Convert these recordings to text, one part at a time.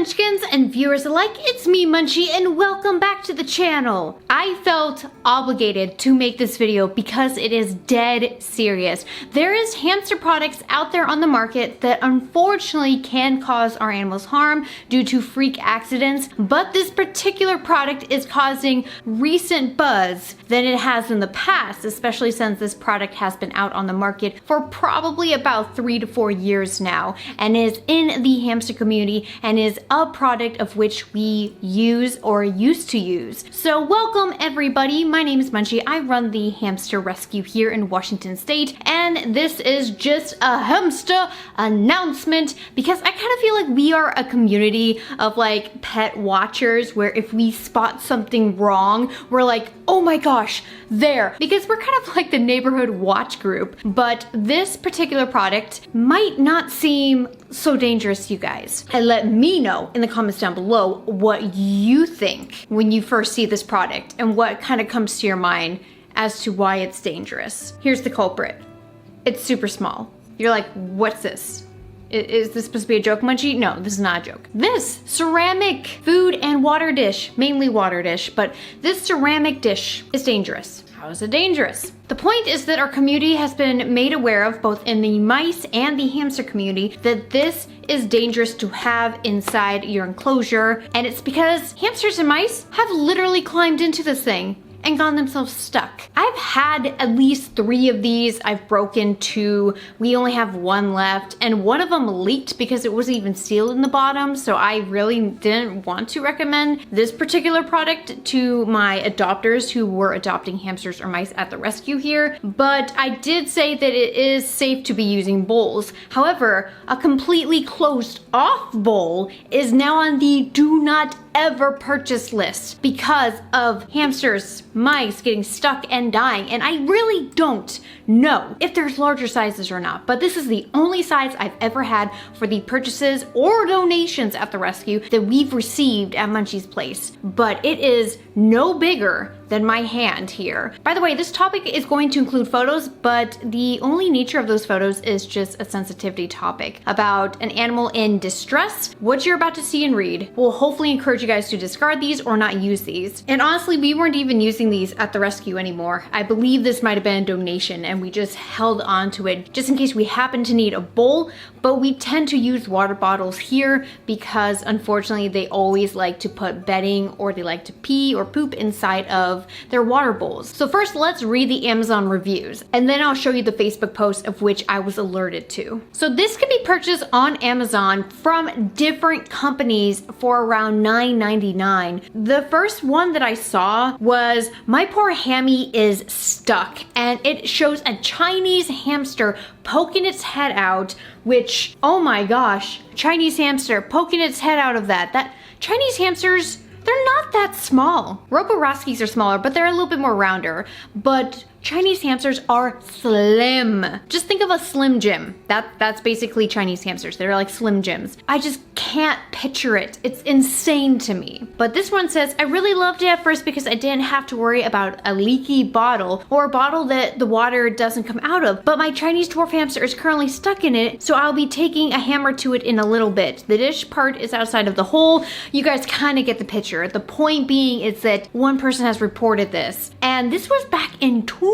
Munchkins and viewers alike, it's me Munchie and welcome back to the channel. I felt obligated to make this video because it is dead serious. There is hamster products out there on the market that unfortunately can cause our animals harm due to freak accidents, but this particular product is causing recent buzz than it has in the past, especially since this product has been out on the market for probably about 3 to 4 years now and is in the hamster community and is a product of which we use or used to use. So welcome everybody, my name is Munchie. I run the hamster rescue here in Washington State, and this is just a hamster announcement because I kind of feel like we are a community of like pet watchers where if we spot something wrong, we're like, oh my gosh, there, because we're kind of like the neighborhood watch group. But this particular product might not seem so dangerous to you guys. And let me know in the comments down below what you think when you first see this product and what kind of comes to your mind as to why it's dangerous. Here's the culprit. It's super small. You're like, what's this? Is this supposed to be a joke, Munchie? No, this is not a joke. This ceramic food and water dish, mainly water dish, but this ceramic dish is dangerous. How is it dangerous? The point is that our community has been made aware of, both in the mice and the hamster community, that this is dangerous to have inside your enclosure. And it's because hamsters and mice have literally climbed into this thing and gotten themselves stuck. I've had at least 3 of these. I've broken 2. We only have 1 left, and one of them leaked because it wasn't even sealed in the bottom, so I really didn't want to recommend this particular product to my adopters who were adopting hamsters or mice at the rescue here. But I did say that it is safe to be using bowls. However, a completely closed off bowl is now on the do not ever purchase list because of hamsters, mice getting stuck and dying, and I really don't know if there's larger sizes or not, but this is the only size I've ever had for the purchases or donations at the rescue that we've received at Munchie's place, but it is no bigger than my hand here. By the way, this topic is going to include photos, but the only nature of those photos is just a sensitivity topic about an animal in distress. What you're about to see and read will hopefully encourage you guys to discard these or not use these. And honestly, we weren't even using these at the rescue anymore. I believe this might have been a donation and we just held on to it just in case we happen to need a bowl, but we tend to use water bottles here because unfortunately they always like to put bedding or they like to pee or poop inside of their water bowls. So first, let's read the Amazon reviews, and then I'll show you the Facebook post of which I was alerted to. So this can be purchased on Amazon from different companies for around $9.99. The first one that I saw was "My poor hammy is stuck," and it shows a Chinese hamster poking its head out, which, oh my gosh, Chinese hamster poking its head out of that Chinese hamsters, they're not that small. Roboroskis are smaller, but they're a little bit more rounder. But Chinese hamsters are slim. Just think of a Slim Jim. That's basically Chinese hamsters. They're like Slim Jims. I just can't picture it. It's insane to me. But this one says, "I really loved it at first because I didn't have to worry about a leaky bottle or a bottle that the water doesn't come out of. But my Chinese dwarf hamster is currently stuck in it, so I'll be taking a hammer to it in a little bit. The dish part is outside of the hole." You guys kind of get the picture. The point being is that one person has reported this, and this was back in 2020.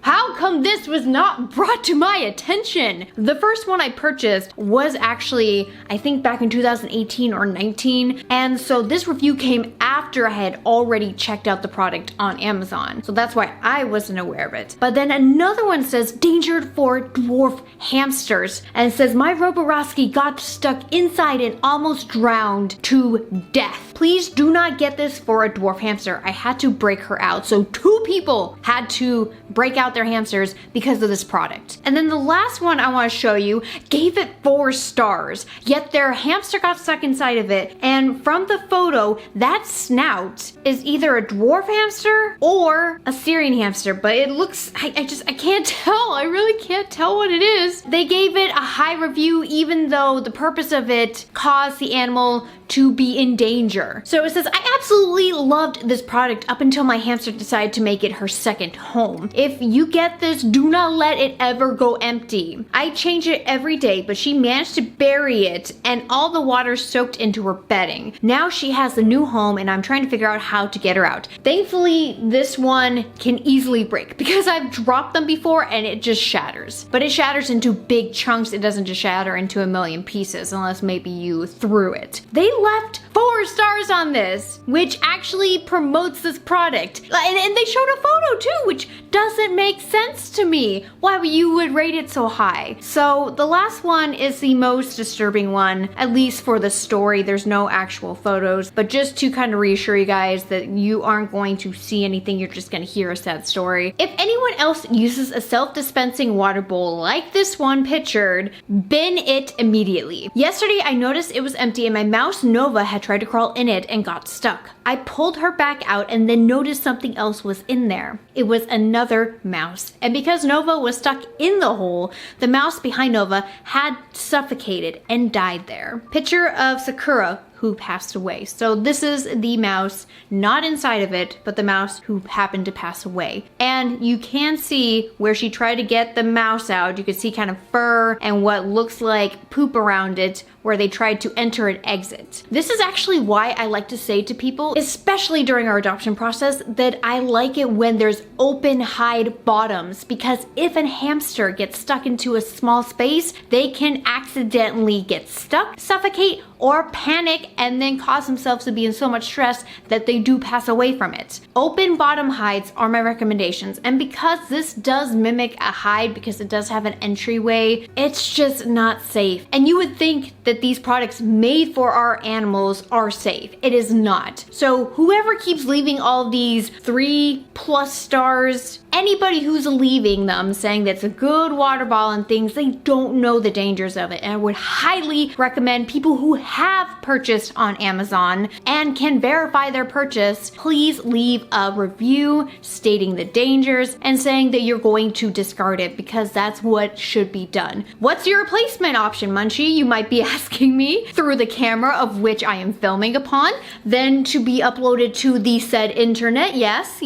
How come this was not brought to my attention? The first one I purchased was actually, I think, back in 2018 or 19, and so this review came after I had already checked out the product on Amazon, so that's why I wasn't aware of it. But then another one says, "Danger for dwarf hamsters," and it says, "My Roboroski got stuck inside and almost drowned to death. Please do not get this for a dwarf hamster. I had to break her out." So 2 people had to break out their hamsters because of this product. And then the last one I want to show you gave it 4 stars, yet their hamster got stuck inside of it, and from the photo, that snout is either a dwarf hamster or a Syrian hamster, but it looks, I can't tell. I really can't tell what it is. They gave it a high review even though the purpose of it caused the animal to be in danger. hamster. So it says, I absolutely loved this product up until my hamster decided to make it her second home. If you get this, do not let it ever go empty. I change it every day, but she managed to bury it and all the water soaked into her bedding. Now she has a new home and I'm trying to figure out how to get her out. Thankfully, this one can easily break because I've dropped them before and it just shatters. But it shatters into big chunks. It doesn't just shatter into a million pieces unless maybe you threw it. They left 4 stars on this, which actually promotes this product. And they showed a photo too, which doesn't make sense to me. Why you would rate it so high? So the last one is the most disturbing one, at least for the story. There's no actual photos, but just to kind of reassure you guys that you aren't going to see anything, you're just going to hear a sad story. If anyone else uses a self-dispensing water bowl like this one pictured, bin it immediately. Yesterday I noticed it was empty and my mouse Nova had tried to crawl in it and got stuck. I pulled her back out and then noticed something else was in there. It was another mouse. And because Nova was stuck in the hole, the mouse behind Nova had suffocated and died there. Picture of Sakura, who passed away. So this is the mouse, not inside of it, but the mouse who happened to pass away. And you can see where she tried to get the mouse out. You can see kind of fur and what looks like poop around it where they tried to enter and exit. This is actually why I like to say to people, especially during our adoption process, that I like it when there's open hide bottoms, because if a hamster gets stuck into a small space, they can accidentally get stuck, suffocate, or panic and then cause themselves to be in so much stress that they do pass away from it. Open bottom hides are my recommendations, and because this does mimic a hide because it does have an entryway, it's just not safe. And you would think that these products made for our animals are safe. It is not. So whoever keeps leaving all these 3+ stars, anybody who's leaving them saying that's a good water bottle and things, they don't know the dangers of it. And I would highly recommend people who have purchased on Amazon and can verify their purchase, please leave a review stating the dangers and saying that you're going to discard it, because that's what should be done. What's your replacement option, Munchie? You might be asking me through the camera of which I am filming upon, then to be uploaded to the said internet. Yes,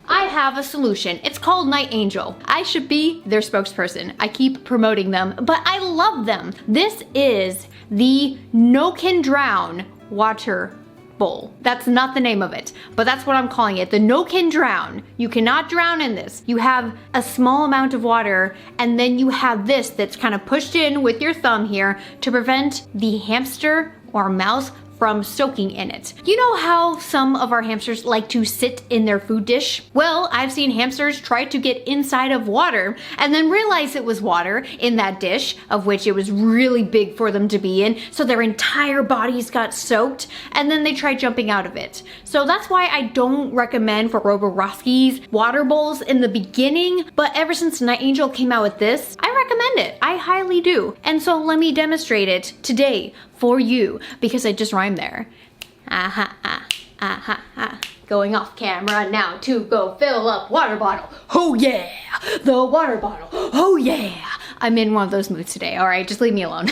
I have a solution. It's called Night Angel. I should be their spokesperson. I keep promoting them, but I love them. This is the No Can Drown water bowl. That's not the name of it, but that's what I'm calling it. The No Can Drown. You cannot drown in this. You have a small amount of water, and then you have this that's kind of pushed in with your thumb here to prevent the hamster or mouse from soaking in it. You know how some of our hamsters like to sit in their food dish? Well, I've seen hamsters try to get inside of water and then realize it was water in that dish, of which it was really big for them to be in, so their entire bodies got soaked, and then they tried jumping out of it. So that's why I don't recommend for Roboroski's water bowls in the beginning, but ever since Night Angel came out with this, I recommend it. I highly do. And so let me demonstrate it today for you, because I just rhymed there. Going off camera now to go fill up water bottle. Oh yeah, the water bottle. Oh yeah. I'm in one of those moods today. All right, just leave me alone.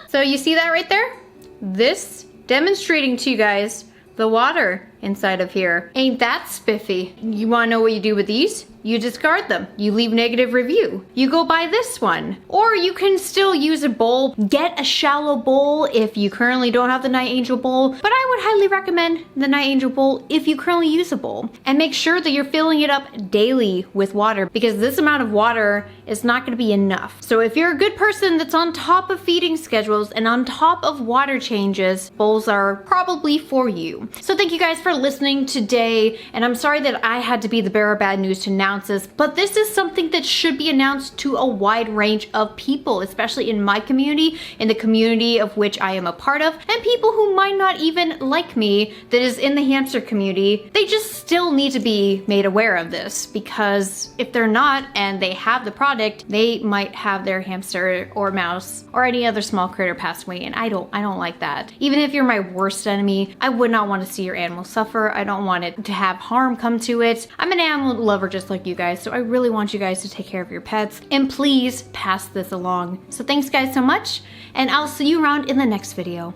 So you see that right there? This demonstrating to you guys the water inside of here. Ain't that spiffy? You wanna know what you do with these? You discard them. You leave negative review. You go buy this one. Or you can still use a bowl. Get a shallow bowl if you currently don't have the Night Angel bowl, but I would highly recommend the Night Angel bowl if you currently use a bowl. And make sure that you're filling it up daily with water, because this amount of water is not gonna be enough. So if you're a good person that's on top of feeding schedules and on top of water changes, bowls are probably for you. So thank you guys for listening today, and I'm sorry that I had to be the bearer of bad news to announce this, but this is something that should be announced to a wide range of people, especially in my community, in the community of which I am a part of, and people who might not even like me that is in the hamster community. They just still need to be made aware of this, because if they're not and they have the product, they might have their hamster or mouse or any other small critter pass away, and I don't like that. Even if you're my worst enemy, I would not want to see your animal suffer. I don't want it to have harm come to it. I'm an animal lover just like you guys, so I really want you guys to take care of your pets, and please pass this along. So thanks guys so much, and I'll see you around in the next video.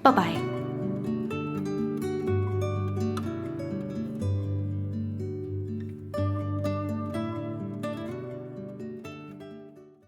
Bye bye.